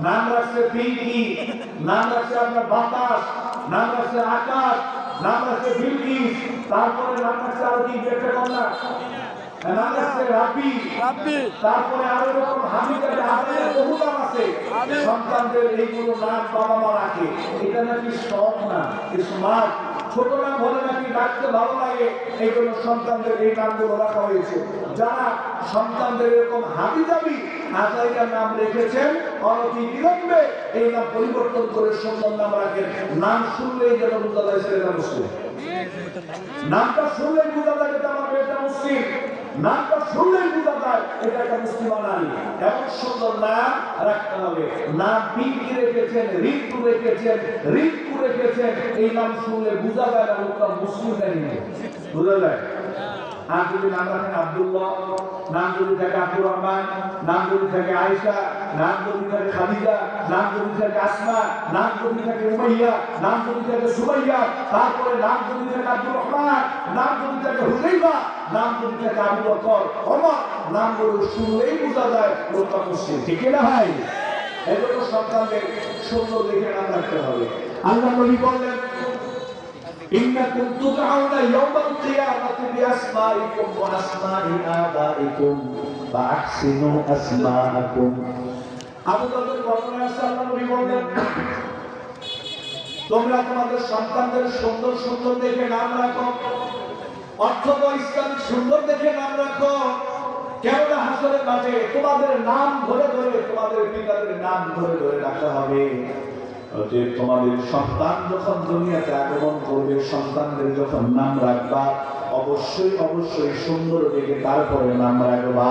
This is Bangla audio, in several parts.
নাম রাখছে পিঙ্কি, নাম রাখছে আপনার বাতাস, নাম রাখছে আকাশ, নাম রাখছে বিলকিস, তারপরে নাম রাখছে আরো কি একটা কন্যা, নাম রাখছে রাব্বি, তারপরে আরো এরকম হামিদা, বহু নাম আছে। সন্তানদের এইগুলো নাম বাবা মা রাখে, এটা নাকি শখ না, স্মার্ট। ছোট নাম হলে নাকি ডাকতে ভালো লাগে, এই জন্য সন্তানদের এই নামগুলো রাখা হয়েছে। যারা সন্তানদের এরকম হাবি জাবি আজাইকার নাম রেখেছেন, অনতি বিলম্বে এই নাম পরিবর্তন করে সুন্দর নাম রাখেন। নাম শুনলেই যেন বোঝা যায় ছেলেটা মুসলিম, নামটা শুনলেই বোঝা যায় এটা আমার মেয়েটা মুসলিম, নামটা শুনলেই বোঝা যায় এটা একটা মুসলিমা নারী। এমন সুন্দর নাম রাখতে হবে। নাম পিঙ্কি রেখেছেন, রিঙ্কু রেখেছেন, রিঙ্কু রেখেছেন, এই নাম শুনলে বোঝা যায় না লোকটা মুসলিম নারী, বোঝা যায়। আর যদি নাম রাখেন আব্দুল্লাহ, নাম যদি থাকে আব্দুর রহমান, নাম যদি থাকে আয়েশা, নাম যদি থাকে খাদিজা, নাম যদি থাকে আসমা, নাম যদি থাকে উমাইয়া, নাম যদি থাকে সুমাইয়া, তারপরে নাম যদি থাকে আব্দুর রহমান, নাম যদি থাকে হুযাইফা, নাম যদি থাকে আবু বকর, ওমর, নামগুলো শুনলেই বোঝা যায় লোকটা মুসলিম, ঠিক না ভাই? এজন্য সন্তানদের সুন্দর দেখে নাম রাখতে হবে। আল্লাহ নবী বললেন, إنكم تدعون يوم القيامة بأسمائكم وأسماء آبائكم فأحسنوا أسماءكم। আবু বকর বর্ণনায় আল্লাহ নবী বলেন, তোমরা তোমাদের সন্তানদের সুন্দর সুন্দর দেখে নাম রাখো, অর্থ ইসলামিক সুন্দর দেখে নাম রাখো। কেননা হাসরের মাঠে তোমাদের নাম ধরে ধরে, তোমাদের পিতাদের নাম ধরে ধরে রাখতে হবে। যে তোমাদের সন্তান যখন দুনিয়াতে আগমন করবে, সন্তানদের যখন নাম রাখবা, অবশ্যই অবশ্যই সুন্দর দেখে তারপরে নাম রাখবা,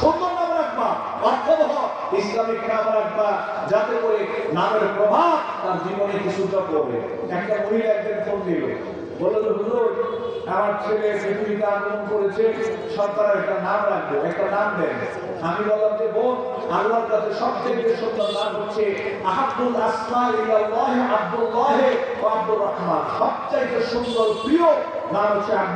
সুন্দর নাম রাখবা, অর্থবহ ইসলামিক নাম রাখবা, যাতে করে নামের প্রভাব তার জীবনে কিছুটা পড়বে। একটা মহিলা একদিন ফোন দিল, বলল, হুজুর আমার ছেলে পৃথিবীতে আগমন করেছে, সন্তানের একটা নাম রাখবো, একটা নাম দেন। আমি বললাম যে বোন, আল্লাহর কাছে সবচেয়ে সুন্দর নাম হচ্ছে আহাব্বুল আসমা ইলাল্লাহি আব্দুল্লাহ ওয়া আব্দুর রহমান। সবচেয়ে সুন্দর প্রিয় নাম হচ্ছে